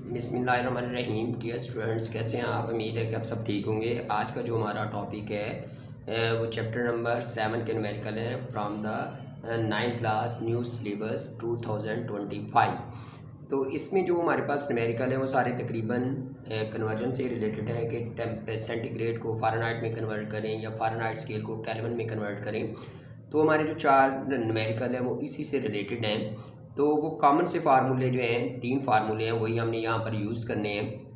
बिस्मिल्लाहिर्रहमानिर्रहीम। Dear students, कैसे हैं आप? उम्मीद है कि आप सब ठीक होंगे। आज का जो हमारा टॉपिक है वो चैप्टर नंबर 7 के न्यूमेरिकल है from the 9th class new syllabus 2025। तो इसमें जो हमारे पास न्यूमेरिकल है वो सारे तकरीबन कन्वर्जन से रिलेटेड है कि सेंटीग्रेड को फ़ारेनहाइट में कन्वर्ट करें या फ़ारेनहाइट स्केल को केल्विन में कन्वर्ट करें। तो हमारे जो 4 न्यूमेरिकल हैं वो इसी से रिलेटेड हैं। तो वो कॉमन से फार्मूले जो हैं 3 फार्मूले हैं वही हमने यहाँ पर यूज़ करने हैं।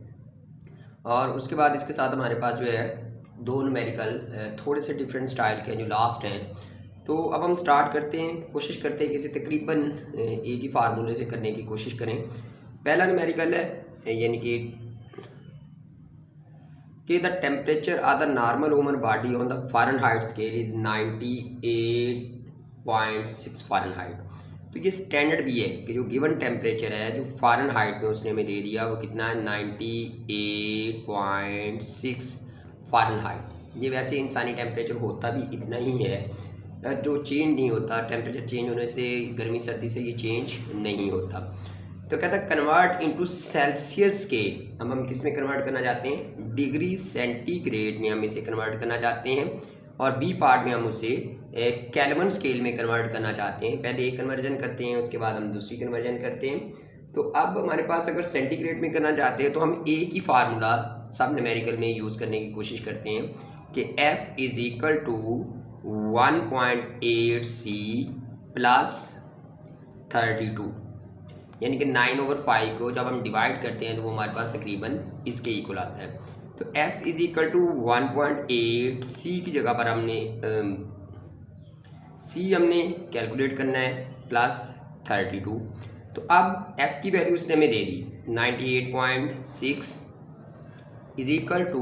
और उसके बाद इसके साथ हमारे पास जो है 2 न्यूमेरिकल थोड़े से डिफरेंट स्टाइल के जो लास्ट हैं। तो अब हम स्टार्ट करते हैं, कोशिश करते हैं कि इसे तकरीबन एक ही फार्मूले से करने की कोशिश करें। पहला न्यूमेरिकल है यानी कि the temperature of the normal human body on the Fahrenheit scale is 98.6 Fahrenheit. तो ये स्टैंडर्ड भी है कि जो गिवन टेम्परेचर है जो फ़ारेनहाइट में उसने हमें दे दिया वो कितना है 98.6 फ़ारेनहाइट। ये वैसे इंसानी टेम्परेचर होता भी इतना ही है, जो चेंज नहीं होता। टेम्परेचर चेंज होने से गर्मी सर्दी से ये चेंज नहीं होता। तो कहता है कन्वर्ट इनटू सेल्सियस स्केल। अब हम किस में कन्वर्ट करना चाहते हैं? डिग्री सेंटीग्रेड में हम इसे कन्वर्ट करना चाहते हैं और बी पार्ट में हम उसे केल्विन स्केल में कन्वर्ट करना चाहते हैं। पहले एक कन्वर्जन करते हैं, उसके बाद हम दूसरी कन्वर्जन करते हैं। तो अब हमारे पास अगर सेंटीग्रेड में करना चाहते हैं तो हम एक ही फार्मूला सब न्यूमेरिकल में यूज़ करने की कोशिश करते हैं कि F is equal to 1.8C plus 32, यानी कि 9/5 को जब हम डिवाइड करते हैं तो वो हमारे पास तकरीबन इसके इक्वल आता है। तो F is equal to 1.8, C की जगह पर हमने C हमने कैलकुलेट करना है प्लस 32। तो अब F की वैल्यू उसने हमें दे दी 98.6 is equal to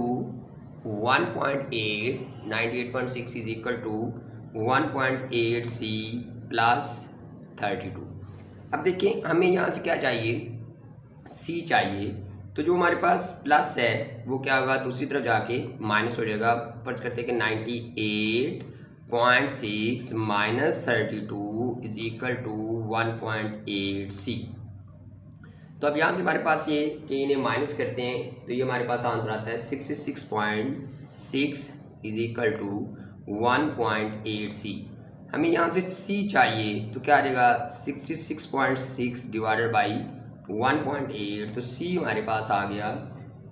1.8, 98.6 is equal to 1.8C plus 32। अब देखिए हमें यहाँ से क्या चाहिए? C चाहिए। तो जो हमारे पास प्लस है वो क्या होगा? दूसरी तरफ जाके माइनस हो जाएगा। फर्ज करते हैं कि 98.6 minus 32 is equal to 1.8C। तो अब यहाँ से हमारे पास ये कि इन्हें माइनस करते हैं तो ये हमारे पास आंसर आता है 66.6 इज इक्वल टू 1.8C। हमें यहाँ से C चाहिए तो क्या आ जाएगा? 66.6 डिवाइडेड बाई 1.8। तो C हमारे पास आ गया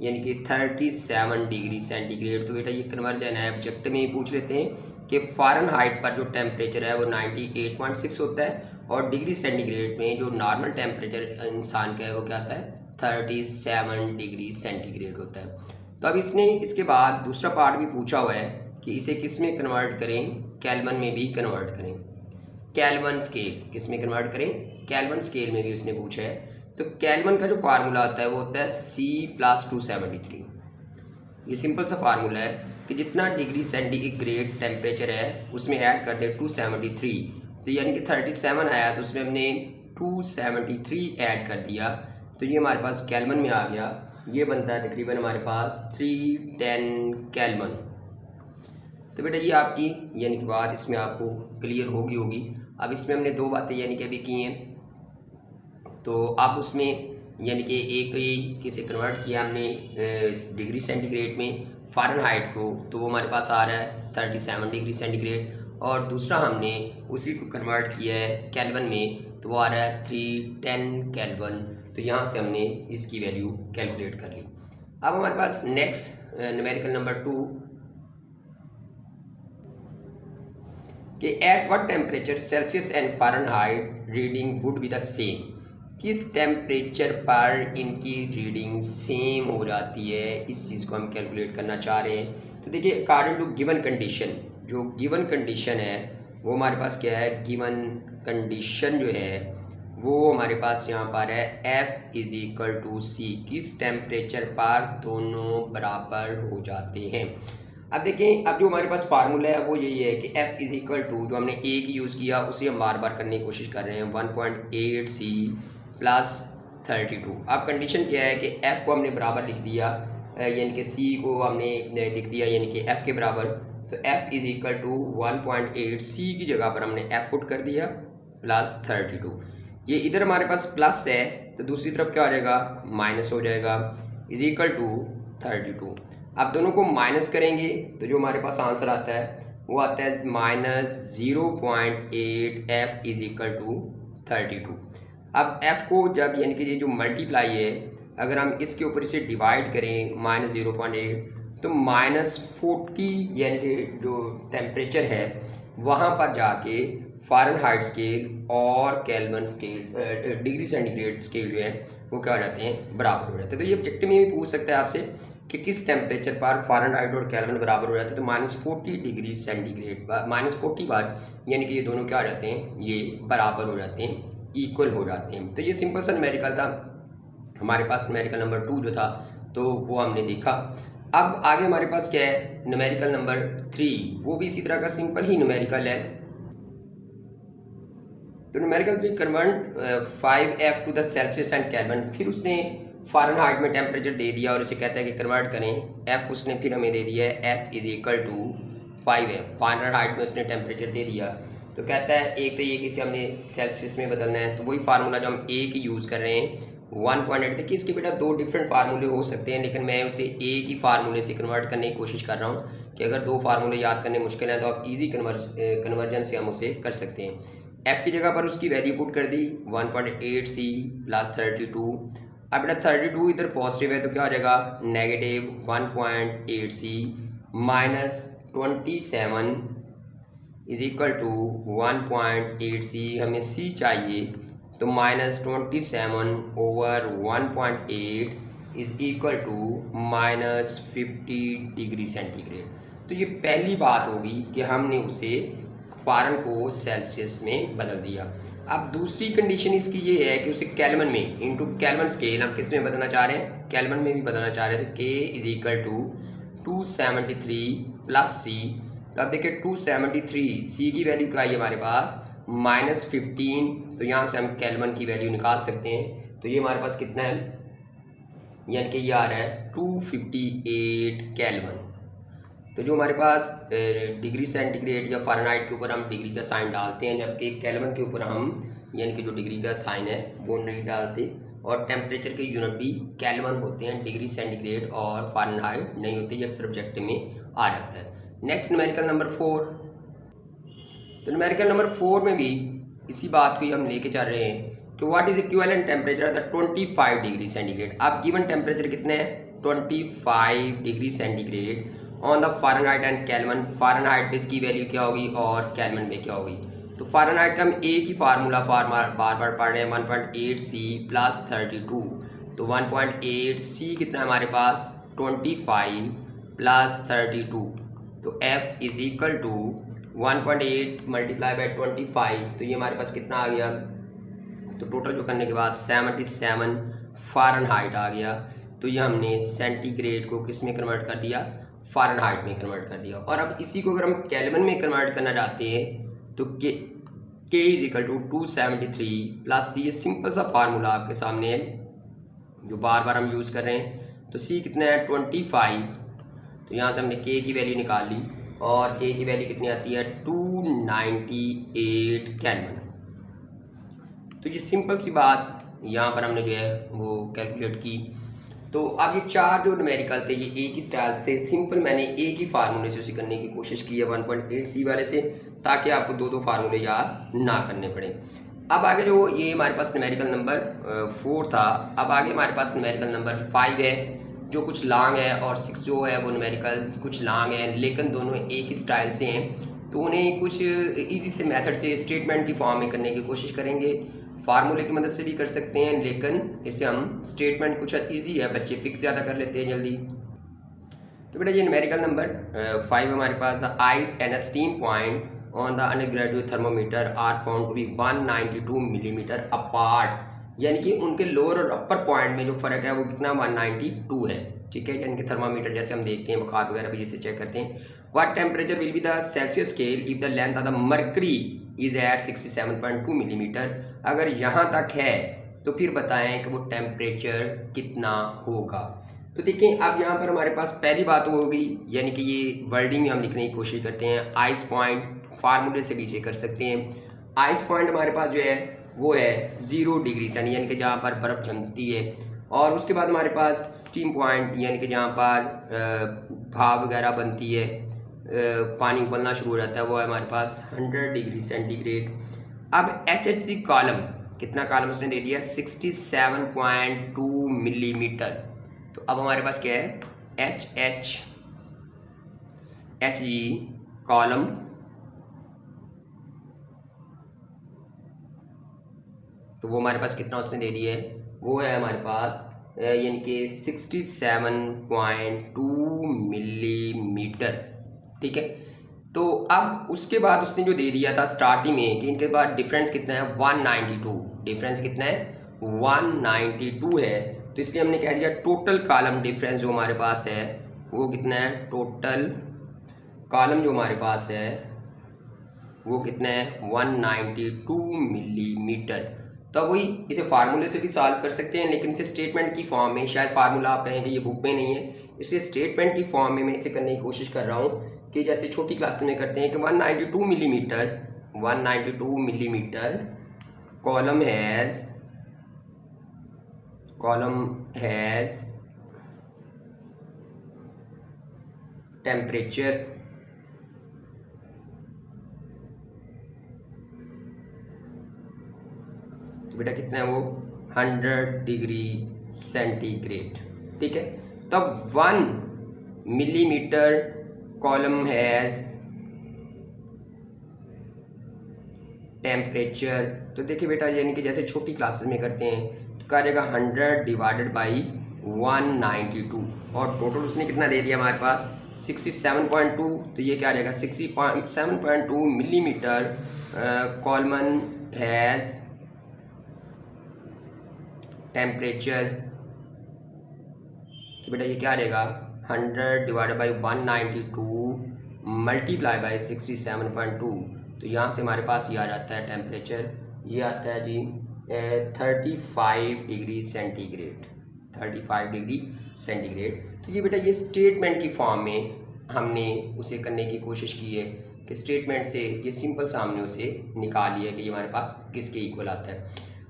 यानी कि 37 डिग्री सेंटीग्रेड। तो बेटा ये कन्वर्जन है, ऑब्जेक्टिव में ही पूछ लेते हैं कि फ़ारेनहाइट पर जो टेम्परेचर है वो 98.6 होता है और डिग्री सेंटीग्रेड में जो नॉर्मल टेम्परेचर इंसान का है वो क्या आता है? 37 डिग्री सेंटीग्रेड होता है। तो अब इसने इसके बाद दूसरा पार्ट भी पूछा हुआ है कि इसे किस में कन्वर्ट करें? केल्विन में भी कन्वर्ट करें। केल्विन स्केल किस में कन्वर्ट करें? केल्विन स्केल में भी उसने पूछा है। तो केल्विन का जो फार्मूला होता है वो होता है C + 273। ये सिंपल सा फार्मूला है कि जितना डिग्री सेंटीग्रेड टेम्परेचर है उसमें ऐड कर दे 273। तो यानी कि 37 आया तो उसमें हमने 273 ऐड कर दिया तो ये हमारे पास केल्विन में आ गया। ये बनता है तकरीबन हमारे पास 310 केल्विन। तो बेटा ये आपकी यानी कि बात इसमें आपको क्लियर होगी। अब इसमें हमने 2 बातें यानी कि अभी की हैं। तो आप उसमें यानी कि एक तो ये किसे कन्वर्ट किया हमने डिग्री सेंटीग्रेड में फ़ारेनहाइट को, तो वो हमारे पास आ रहा है 37 डिग्री सेंटीग्रेड। और दूसरा हमने उसी को कन्वर्ट किया है केल्विन में तो वो आ रहा है 310 केल्विन। तो यहाँ से हमने इसकी वैल्यू कैलकुलेट कर ली। अब हमारे पास नेक्स्ट न्यूमेरिकल नंबर 2 कि at what temperature Celsius and Fahrenheit reading would be the same. किस टेम्परेचर पर इनकी रीडिंग सेम हो जाती है, इस चीज़ को हम कैलकुलेट करना चाह रहे हैं। तो देखिए अकॉर्डिंग टू गिवन कंडीशन, जो गिवन कंडीशन है वो हमारे पास क्या है? गिवन कंडीशन जो है वो हमारे पास यहाँ पर है F is equal to C। किस टेम्परेचर पर दोनों बराबर हो जाते हैं। अब देखें अब जो हमारे पास फार्मूला है वो यही है कि F इज़ इक्वल टू जो हमने A की यूज़ किया उसे हम बार बार करने की कोशिश कर रहे हैं 1.8C प्लस 32। अब कंडीशन क्या है कि F को हमने बराबर लिख दिया यानी कि C को हमने लिख दिया यानी कि F के बराबर। तो F is equal to 1.8C की जगह पर हमने F पुट कर दिया प्लस 32। ये इधर हमारे पास प्लस है तो दूसरी तरफ क्या हो जाएगा, माइनस हो जाएगा, इज इक्वल टू 32। अब दोनों को माइनस करेंगे तो जो हमारे पास आंसर आता है वो आता है -0.8 f इज इक्वल टू 32। अब f को जब यानी कि ये जो मल्टीप्लाई है अगर हम इसके ऊपर इसे डिवाइड करें -0.8 तो -40 यानी कि जो टेम्परेचर है वहाँ पर जाके फ़ारेनहाइट स्केल और kelvin scale degree centigrade scale जो है वो क्या हो जाते हैं, बराबर हो जाते हैं। तो ये ऑब्जेक्टिव में भी पूछ सकता है आपसे कि किस टेम्परेचर पर फ़ारेनहाइट और केल्विन बराबर हो जाते हैं, तो -40 डिग्री सेंटीग्रेड -40 बार यानी कि ये दोनों क्या हो जाते हैं, ये बराबर हो जाते हैं, इक्वल हो जाते हैं। तो ये सिंपल सा न्यूमेरिकल था हमारे पास। न्यूमेरिकल नंबर 2 जो था तो वो हमने देखा। अब आगे हमारे पास क्या है, न्यूमेरिकल नंबर 3, वो भी इसी तरह का सिंपल ही न्यूमेरिकल है। तो numerical 3 convert 5f to the Celsius and Kelvin, फिर उसने फ़ारेनहाइट में टेम्परेचर दे दिया और इसे कहता है कि कन्वर्ट करें, f उसने फिर हमें दे दिया है f is equal to 5f। Fahrenheit में उसने टेम्परेचर दे दिया तो कहता है एक तो ये किसी हमने सेल्सियस में बदलना है, तो वही फार्मूला जो हम एक ही यूज़ कर रहे हैं 1.8। देखिए इसके बेटा दो डिफरेंट फार्मूले हो सकते हैं, लेकिन मैं उसे एक ही फार्मूले से कन्वर्ट करने की कोशिश कर रहा हूँ कि अगर दो फार्मूले याद करने मुश्किल है तो आप इजी कन्वर्जन से हम उसे कर सकते हैं। f की जगह पर उसकी वैल्यू पुट कर दी 1.8c प्लस 32। अब बेटा 32 इधर पॉजिटिव है तो क्या हो जाएगा, -1.8c minus 27 is equal to 1.8c। हमें c चाहिए तो -27 over 1.8 is equal to -50 degree centigrade. तो ये पहली बात होगी कि हमने उसे फ़ारेन को सेल्सियस में बदल दिया। अब दूसरी कंडीशन इसकी ये है कि उसे केल्विन में इंटू केल्विन स्केल हम किस में बदलना चाह रहे हैं, केल्विन में भी बदलना चाह रहे हैं। तो k is equal to 273 plus c। तो अब देखिए 273 c की वैल्यू क्या आई हमारे पास -15, तो यहाँ से हम केल्विन की वैल्यू निकाल सकते हैं। तो ये हमारे पास कितना है, यानी कि ये आ रहा है 258 केल्विन। तो जो हमारे पास डिग्री सेंटीग्रेड या फ़ारेनहाइट के ऊपर हम डिग्री का साइन डालते हैं, जबकि केल्विन के ऊपर हम यानी कि जो डिग्री का साइन है वो नहीं डालते, और टेम्परेचर के यूनिट भी केल्विन होते हैं, डिग्री सेंटीग्रेड और फ़ारेनहाइट नहीं होते, ये अक्सर ऑब्जेक्टिव में आ जाता है। Next numerical number 4। तो न्यूमेरिकल नंबर 4 में भी इसी बात को ही हम लेके चल रहे हैं कि what is equivalent temperature the 25 degree centigrade. अब गिवन टेम्परेचर कितने हैं 25 degree centigrade on the Fahrenheit and kelvin. Fahrenheit पे इसकी वैल्यू क्या होगी और केल्विन में क्या होगी। तो फ़ारेनहाइट का हम एक ही फार्मूला बार बार पढ़ रहे हैं 1.8c प्लस 32। तो 1.8c कितना है हमारे पास 25 प्लस 32। तो f is equal to 1.8 multiply by 25, तो ये हमारे पास कितना आ गया, तो टोटल जो करने के बाद 77 फ़ारेनहाइट आ गया। तो ये हमने सेंटीग्रेड को किस में कन्वर्ट कर दिया, फ़ारेनहाइट में कन्वर्ट कर दिया। और अब इसी को अगर हम केल्विन में कन्वर्ट करना चाहते हैं तो k is equal to 273 plus c। ये सिंपल सा फार्मूला आपके सामने है जो बार बार हम यूज़ कर रहे हैं। तो c कितना है 25, तो यहाँ से हमने k की वैल्यू निकाल ली और k की वैल्यू कितनी आती है 298 केल्विन। तो ये सिंपल सी बात यहाँ पर हमने जो है वो कैलकुलेट की। तो अब ये चार जो न्यूमेरिकल थे ये एक ही स्टाइल से सिंपल मैंने एक ही फार्मूले से उसे करने की कोशिश की है 1.8c वाले से, ताकि आपको दो दो फार्मूले याद ना करने पड़े। अब आगे जो ये हमारे पास न्यूमेरिकल नंबर 4 था, अब आगे हमारे पास न्यूमेरिकल नंबर 5 है जो कुछ लॉन्ग है, और 6 जो है वो न्यूमेरिकल कुछ लॉन्ग है, लेकिन दोनों एक ही स्टाइल से हैं। तो उन्हें कुछ इजी से मेथड से स्टेटमेंट की फॉर्म में करने की कोशिश करेंगे। फार्मूले की मदद से भी कर सकते हैं, लेकिन इसे हम स्टेटमेंट कुछ इजी है, बच्चे पिक ज़्यादा कर लेते हैं जल्दी। तो बेटा ये न्यूमेरिकल नंबर 5 हमारे पास, the ice and steam point on the undergraduate thermometer are found to be 192 millimetre apart, यानी कि उनके लोअर और अपर पॉइंट में जो फ़र्क है वो कितना 192 है। ठीक है, यानी कि थर्मामीटर जैसे हम देखते हैं बुखार वगैरह भी जैसे चेक करते हैं। What temperature will be the Celsius scale if the length of the mercury is at 67.2 millimetre. अगर यहाँ तक है तो फिर बताएं कि वो टेम्परेचर कितना होगा। तो देखिए अब यहाँ पर हमारे पास पहली बात होगी, यानी कि ये वर्डिंग में हम लिखने की कोशिश करते हैं। आइस पॉइंट फार्मूले से भी इसे कर सकते हैं। आइस पॉइंट हमारे पास जो है वो है 0 डिग्री सेंटी, यानी कि जहाँ पर बर्फ़ जमती है। और उसके बाद हमारे पास स्टीम पॉइंट, यानी कि जहाँ पर भाप वगैरह बनती है, पानी उबलना शुरू हो जाता है, वो है हमारे पास 100 डिग्री सेंटीग्रेड। अब HHC कॉलम, कितना कॉलम उसने दे दिया, 67.2 मिलीमीटर। तो अब हमारे पास क्या है, HG कॉलम तो वो हमारे पास कितना उसने दे दिया है, वो है हमारे पास यानी कि 67.2 मिलीमीटर। ठीक है, तो अब उसके बाद उसने जो दे दिया था स्टार्टिंग में कि इनके बाद डिफरेंस कितना है, 192। डिफरेंस कितना है, 192 है। तो इसलिए हमने कह दिया टोटल कॉलम डिफरेंस जो हमारे पास है वो कितना है, टोटल कॉलम जो हमारे पास है वो कितना है, 192 मिलीमीटर। तो वही इसे फार्मूले से भी सॉल्व कर सकते हैं, लेकिन इसे स्टेटमेंट की फॉर्म में, शायद फार्मूला आप कहें कि ये बुक में नहीं है, इसलिए स्टेटमेंट की फॉर्म में मैं इसे करने की कोशिश कर रहा हूँ कि जैसे छोटी क्लासेस में करते हैं कि 192 मिलीमीटर कॉलम हैज़ टेम्परेचर बेटा कितना है वो, 100 डिग्री सेंटीग्रेड। ठीक है, तब 1 मिलीमीटर कॉलम हैज़ टेम्परेचर, तो देखिए बेटा यानी कि जैसे छोटी क्लासेस में करते हैं तो क्या जाएगा 100 डिवाइडेड बाई 192, और टोटल उसने कितना दे दिया हमारे पास 67.2, तो ये क्या रहेगा 67.2 मिलीमीटर कॉलम हैज़ टेम्परेचर। तो बेटा ये क्या रहेगा 100 डिवाइडेड बाई 192 मल्टीप्लाई बाई 67.2, तो यहाँ से हमारे पास ये आ जाता है टेम्परेचर, ये आता है जी 35 डिग्री सेंटीग्रेड, 35 डिग्री सेंटीग्रेड। तो ये बेटा ये स्टेटमेंट की फॉर्म में हमने उसे करने की कोशिश की है कि स्टेटमेंट से ये सिंपल सा हमने उसे निकाल लिया कि ये हमारे पास किसके इक्वल आता है।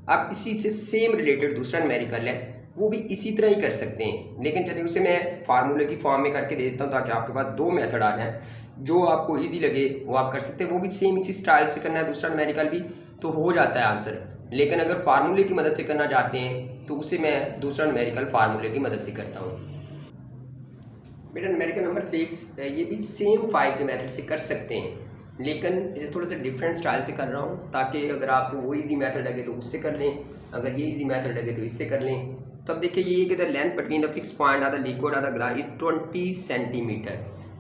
अब इसी से सेम रिलेटेड दूसरा न्यूमेरिकल है, वो भी इसी तरह ही कर सकते हैं, लेकिन चलिए उसे मैं फार्मूले की फॉर्म में करके दे देता हूँ ताकि आपके पास दो मेथड आ जाए, जो आपको इजी लगे वो आप कर सकते हैं। वो भी सेम इसी स्टाइल से करना है, दूसरा न्यूमेरिकल भी तो हो जाता है आंसर। लेकिन अगर फार्मूले की मदद से करना चाहते हैं तो उसे मैं दूसरा न्यूमेरिकल फार्मूले की मदद से करता हूँ। बेटा न्यूमेरिकल नंबर 6 ये भी सेम 5 के मेथड से कर सकते हैं, लेकिन इसे थोड़ा सा डिफरेंट स्टाइल से कर रहा हूँ ताकि अगर आपको वो इजी मेथड लगे तो उससे कर लें, अगर ये इजी मेथड लगे तो इससे कर लें। तो अब देखिए ये कि the length between the fix point of the liquid of the glass is 20 centimetre.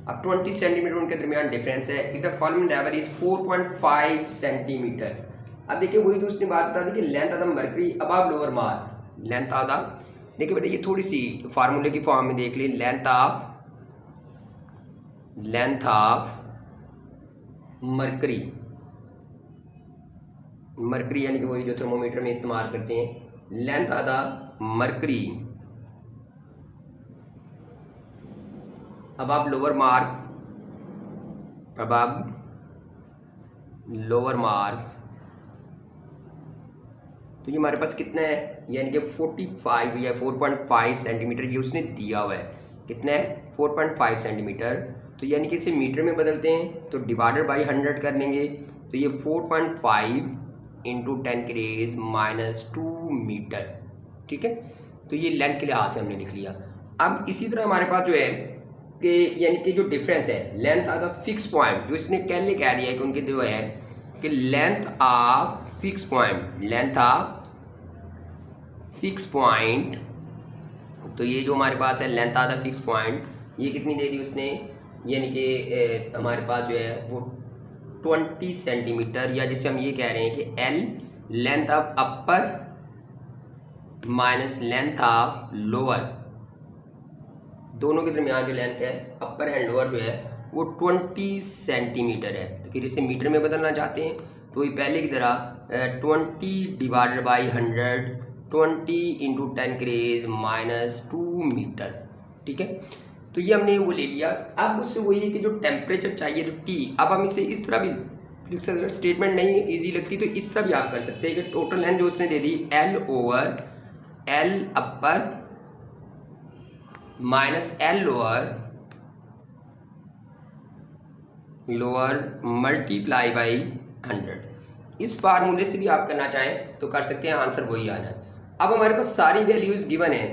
अब 20 सेंटीमीटर उनके दरमियान डिफरेंस है। If the column level is 4.5 centimetre. अब देखिए वही जो उसने बात बता दी कि length of the mercury above lower mark, length of the, देखिए बेटा ये थोड़ी सी फार्मूले की फॉर्म में देख लें, लेंथ ऑफ मर्करी, मर्करी यानी कि वही जो थर्मोमीटर में इस्तेमाल करते हैं, length of the mercury above lower mark, तो ये हमारे पास कितना है, यानी कि 45 या 4.5 सेंटीमीटर ये उसने दिया हुआ है। कितना है 4.5 सेंटीमीटर, तो यानी कि इसे मीटर में बदलते हैं तो डिवाइडेड बाई 100 कर लेंगे, तो ये 4.5 इंटू 10⁻⁻² मीटर। ठीक है, तो ये लेंथ के लिहाज से हमने लिख लिया। अब इसी तरह हमारे पास जो है कि यानी कि जो डिफरेंस है length of the fix point, जो इसने कैले कह दिया है कि उनके जो है कि लेंथ ऑफ फिक्स पॉइंट, तो ये जो हमारे पास है length of the fix point, ये कितनी दे दी उसने, यानी कि हमारे पास जो है वो 20 सेंटीमीटर, या जिसे हम ये कह रहे हैं कि L length of upper minus length of lower, दोनों के दरमियान जो लेंथ है अपर एंड लोअर जो है वो 20 सेंटीमीटर है। तो फिर इसे मीटर में बदलना चाहते हैं तो ये पहले की तरह 20 डिवाइडेड बाई 100, 20 इंटू 10⁻⁻² मीटर। ठीक है, तो ये हमने वो ले लिया। अब उससे वही है कि जो टेम्परेचर चाहिए जो T, अब हम इसे इस तरह भी लिख सकते हैं। स्टेटमेंट नहीं ईजी लगती तो इस तरह भी आप कर सकते हैं कि टोटल लेंथ जो उसने दे दी L over L upper minus L lower multiply by 100। इस फार्मूले से भी आप करना चाहें तो कर सकते हैं, आंसर वही आना है। अब हमारे पास सारी वैल्यूज गिवन है।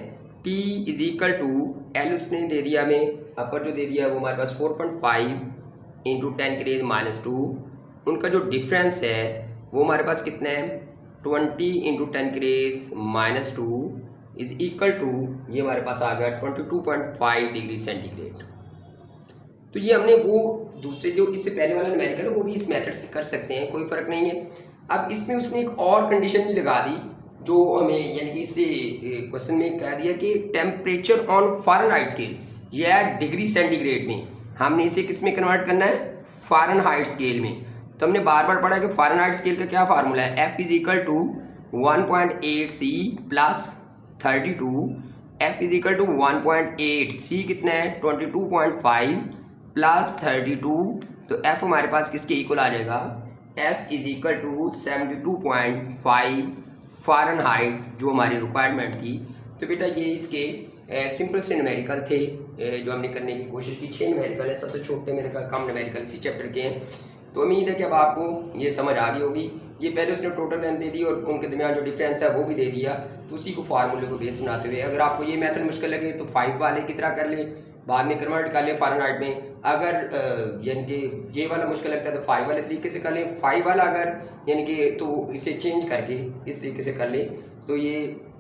t is equal to L उसने दे दिया हमें, अपर जो दे दिया है वो हमारे पास 4.5 इंटू 10⁻²। उनका जो डिफरेंस है वो हमारे पास कितना है 20 इंटू 10⁻² इज इक्वल टू, ये हमारे पास आ गया 22.5 डिग्री सेंटीग्रेड। तो ये हमने वो दूसरे जो इससे पहले वाला न्यूमेरिकल है वो भी इस मेथड से कर सकते हैं, कोई फ़र्क नहीं है। अब इसमें उसने एक और कंडीशन भी लगा दी जो हमें यानी कि इससे क्वेश्चन में कह दिया कि टेम्परेचर ऑन फ़ारेनहाइट स्केल, या डिग्री सेंटीग्रेड में हमने इसे किस में कन्वर्ट करना है फ़ारेनहाइट स्केल में। तो हमने बार बार पढ़ा कि फ़ारेनहाइट स्केल का क्या फार्मूला है, F is equal to 1.8C plus 32, F is equal to 1.8C कितना है 22.5 प्लस 32, तो F हमारे पास किसके इक्वल आ जाएगा, F is equal to 72.5 Fahrenheit जो हमारी रिक्वायरमेंट थी। तो बेटा ये इसके सिंपल से न्यूमेरिकल थे जो हमने करने की कोशिश की। 6 न्यूमेरिकल है, सबसे छोटे मेरे का कम न्यूमेरिकल इसी चैप्टर के हैं। तो उम्मीद है कि अब आपको ये समझ आ गई होगी। ये पहले उसने टोटल लेंथ दे दी और उनके दरमियान जो डिफरेंस है वो भी दे दिया, तो उसी को फार्मूले को बेस बनाते हुए अगर आपको ये मेथड मुश्किल लगे तो 5 वाले की तरह कर ले, बाद में कन्वर्ट कर लें फ़ारेनहाइट में। अगर यानी कि ये वाला मुश्किल लगता है तो 5 वाले तरीके से कर लें, 5 वाला अगर यानी कि तो इसे चेंज करके इस तरीके से कर लें। तो ये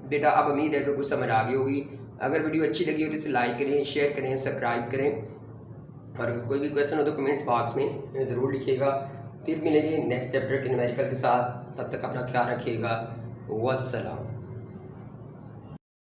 बेटा अब उम्मीद है कि कुछ समझ आ गई होगी। अगर वीडियो अच्छी लगी हो तो इसे लाइक करें, शेयर करें, सब्सक्राइब करें, और अगर कोई भी क्वेश्चन हो तो कमेंट्स बॉक्स में ज़रूर लिखिएगा। फिर मिलेंगे नेक्स्ट चैप्टर के न्यूमेरिकल के साथ, तब तक अपना ख्याल रखिएगा। वस्सलाम।